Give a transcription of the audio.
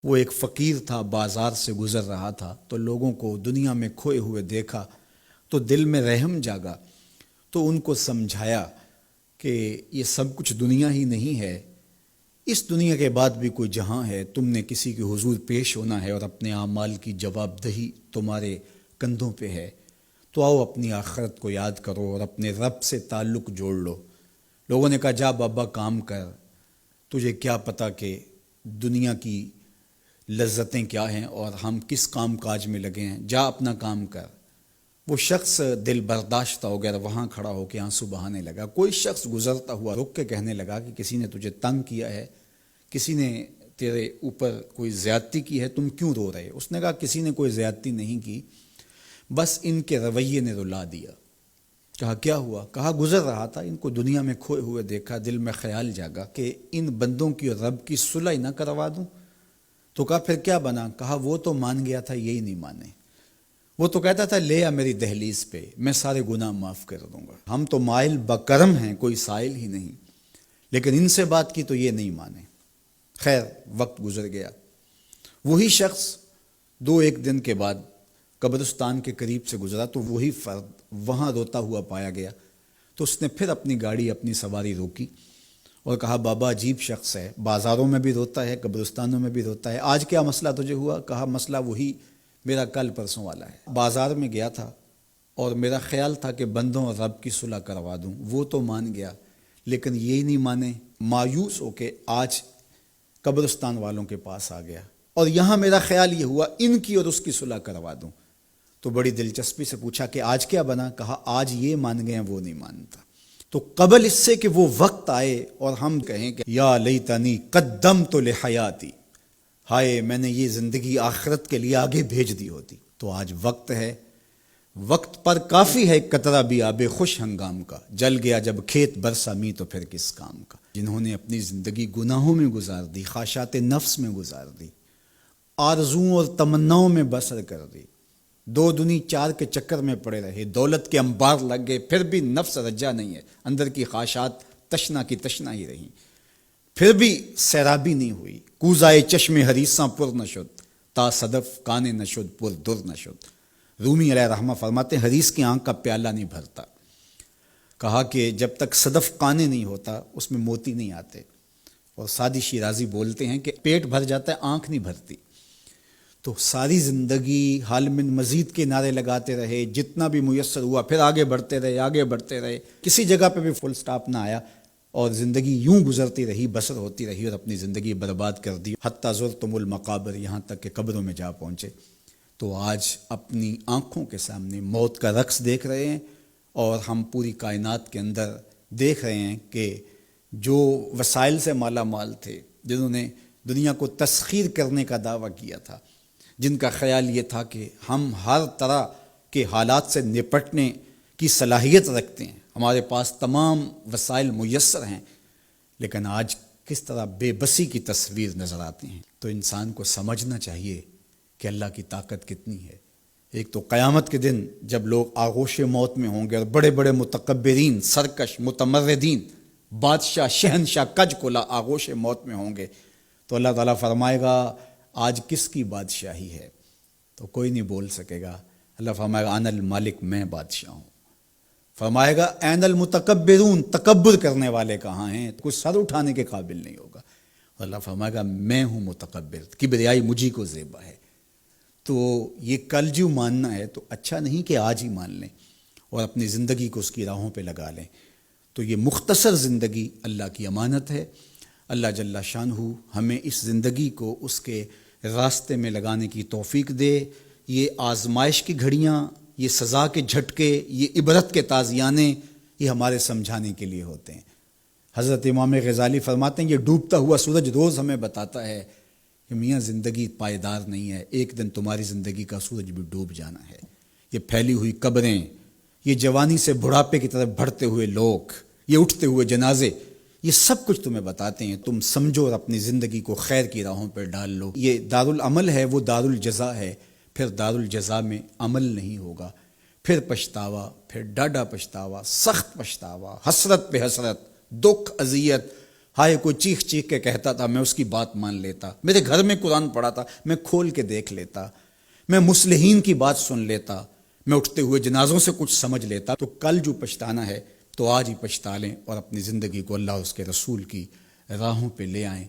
وہ ایک فقیر تھا، بازار سے گزر رہا تھا تو لوگوں کو دنیا میں کھوئے ہوئے دیکھا تو دل میں رحم جاگا، تو ان کو سمجھایا کہ یہ سب کچھ دنیا ہی نہیں ہے، اس دنیا کے بعد بھی کوئی جہاں ہے، تم نے کسی کے حضور پیش ہونا ہے اور اپنے اعمال کی جواب دہی تمہارے کندھوں پہ ہے، تو آؤ اپنی آخرت کو یاد کرو اور اپنے رب سے تعلق جوڑ لو۔ لوگوں نے کہا جا بابا کام کر، تجھے کیا پتہ کہ دنیا کی لذتیں کیا ہیں اور ہم کس کام کاج میں لگے ہیں، جا اپنا کام کر۔ وہ شخص دل برداشتہ ہو گیا، وہاں کھڑا ہو کے آنسو بہانے لگا۔ کوئی شخص گزرتا ہوا رک کے کہنے لگا کہ کسی نے تجھے تنگ کیا ہے، کسی نے تیرے اوپر کوئی زیادتی کی ہے، تم کیوں رو رہے؟ اس نے کہا کسی نے کوئی زیادتی نہیں کی، بس ان کے رویے نے رلا دیا۔ کہا کیا ہوا؟ کہا گزر رہا تھا، ان کو دنیا میں کھوئے ہوئے دیکھا، دل میں خیال جاگا کہ ان بندوں کی اور رب کی صلح نہ کروا دوں۔ تو کہا پھر کیا بنا؟ کہا وہ تو مان گیا تھا، یہی نہیں مانے۔ وہ تو کہتا تھا لے آ میری دہلیز پہ، میں سارے گناہ معاف کر دوں گا، ہم تو مائل بکرم ہیں، کوئی سائل ہی نہیں، لیکن ان سے بات کی تو یہ نہیں مانے۔ خیر وقت گزر گیا، وہی شخص دو ایک دن کے بعد قبرستان کے قریب سے گزرا تو وہی فرد وہاں روتا ہوا پایا گیا، تو اس نے پھر اپنی گاڑی اپنی سواری روکی اور کہا بابا عجیب شخص ہے، بازاروں میں بھی روتا ہے، قبرستانوں میں بھی روتا ہے، آج کیا مسئلہ تجھے ہوا؟ کہا مسئلہ وہی میرا کل پرسوں والا ہے، بازار میں گیا تھا اور میرا خیال تھا کہ بندوں اور رب کی صلح کروا دوں، وہ تو مان گیا لیکن یہی نہیں مانے، مایوس ہو کے آج قبرستان والوں کے پاس آ گیا اور یہاں میرا خیال یہ ہوا ان کی اور اس کی صلح کروا دوں۔ تو بڑی دلچسپی سے پوچھا کہ آج کیا بنا؟ کہا آج یہ مان گئے ہیں، وہ نہیں مانتا۔ تو قبل اس سے کہ وہ وقت آئے اور ہم کہیں کہ یا لیتنی قدمت لحیاتی، ہائے میں نے یہ زندگی آخرت کے لیے آگے بھیج دی ہوتی، تو آج وقت ہے، وقت پر کافی ہے قطرہ بھی آب خوش ہنگام کا، جل گیا جب کھیت برسا می تو پھر کس کام کا۔ جنہوں نے اپنی زندگی گناہوں میں گزار دی، خواہشات نفس میں گزار دی، آرزوؤں اور تمناؤں میں بسر کر دی، دو دنی چار کے چکر میں پڑے رہے، دولت کے انبار لگ گئے، پھر بھی نفس رجا نہیں ہے، اندر کی خواہشات تشنا کی تشنا ہی رہیں، پھر بھی سیرابی نہیں ہوئی، کوزائے چشم حریصاں پر نشد، تا صدف کانے نشد پر در نشد۔ رومی علیہ رحمہ فرماتے ہیں حریص کی آنکھ کا پیالہ نہیں بھرتا۔ کہا کہ جب تک صدف کانے نہیں ہوتا اس میں موتی نہیں آتے، اور سادی شیرازی بولتے ہیں کہ پیٹ بھر جاتا ہے آنکھ نہیں بھرتی۔ تو ساری زندگی حال من مزید کے نعرے لگاتے رہے، جتنا بھی میسر ہوا پھر آگے بڑھتے رہے، آگے بڑھتے رہے، کسی جگہ پہ بھی فل سٹاپ نہ آیا اور زندگی یوں گزرتی رہی، بسر ہوتی رہی اور اپنی زندگی برباد کر دی، حتی زرتم المقابر، یہاں تک کہ قبروں میں جا پہنچے۔ تو آج اپنی آنکھوں کے سامنے موت کا رقص دیکھ رہے ہیں، اور ہم پوری کائنات کے اندر دیکھ رہے ہیں کہ جو وسائل سے مالا مال تھے، جنہوں نے دنیا کو تسخیر کرنے کا دعویٰ کیا تھا، جن کا خیال یہ تھا کہ ہم ہر طرح کے حالات سے نپٹنے کی صلاحیت رکھتے ہیں، ہمارے پاس تمام وسائل میسر ہیں، لیکن آج کس طرح بے بسی کی تصویر نظر آتی ہیں۔ تو انسان کو سمجھنا چاہیے کہ اللہ کی طاقت کتنی ہے۔ ایک تو قیامت کے دن جب لوگ آغوش موت میں ہوں گے اور بڑے بڑے متکبرین، سرکش، متمردین، بادشاہ، شہنشاہ، کج کلا آغوش موت میں ہوں گے، تو اللہ تعالیٰ فرمائے گا آج کس کی بادشاہی ہے؟ تو کوئی نہیں بول سکے گا۔ اللہ فرمائے گا انا المالک، میں بادشاہ ہوں۔ فرمائے گا این المتکبرون، تکبر کرنے والے کہاں ہیں؟ کوئی سر اٹھانے کے قابل نہیں ہوگا۔ اور اللہ فرمائے گا میں ہوں متکبر، کبریائی مجھی کو زیبا ہے۔ تو یہ کل جو ماننا ہے تو اچھا نہیں کہ آج ہی مان لیں اور اپنی زندگی کو اس کی راہوں پہ لگا لیں۔ تو یہ مختصر زندگی اللہ کی امانت ہے، اللہ جل شانہ ہمیں اس زندگی کو اس کے راستے میں لگانے کی توفیق دے۔ یہ آزمائش کی گھڑیاں، یہ سزا کے جھٹکے، یہ عبرت کے تازیانے، یہ ہمارے سمجھانے کے لیے ہوتے ہیں۔ حضرت امام غزالی فرماتے ہیں یہ ڈوبتا ہوا سورج روز ہمیں بتاتا ہے کہ میاں زندگی پائیدار نہیں ہے، ایک دن تمہاری زندگی کا سورج بھی ڈوب جانا ہے۔ یہ پھیلی ہوئی قبریں، یہ جوانی سے بڑھاپے کی طرف بڑھتے ہوئے لوگ، یہ اٹھتے ہوئے جنازے، یہ سب کچھ تمہیں بتاتے ہیں، تم سمجھو اور اپنی زندگی کو خیر کی راہوں پر ڈال لو۔ یہ دارالعمل ہے، وہ دارالجزا ہے، پھر دارالجزا میں عمل نہیں ہوگا، پھر پچھتاوا، پھر ڈاڈا پچھتاوا، سخت پچھتاوا، حسرت پہ حسرت، دکھ، اذیت، ہائے کوئی چیخ چیخ کے کہتا تھا، میں اس کی بات مان لیتا، میرے گھر میں قرآن پڑھا تھا، میں کھول کے دیکھ لیتا، میں مصلحین کی بات سن لیتا، میں اٹھتے ہوئے جنازوں سے کچھ سمجھ لیتا۔ تو کل جو پچھتانا ہے تو آج ہی پچھتا لیں اور اپنی زندگی کو اللہ اور اس کے رسول کی راہوں پہ لے آئیں۔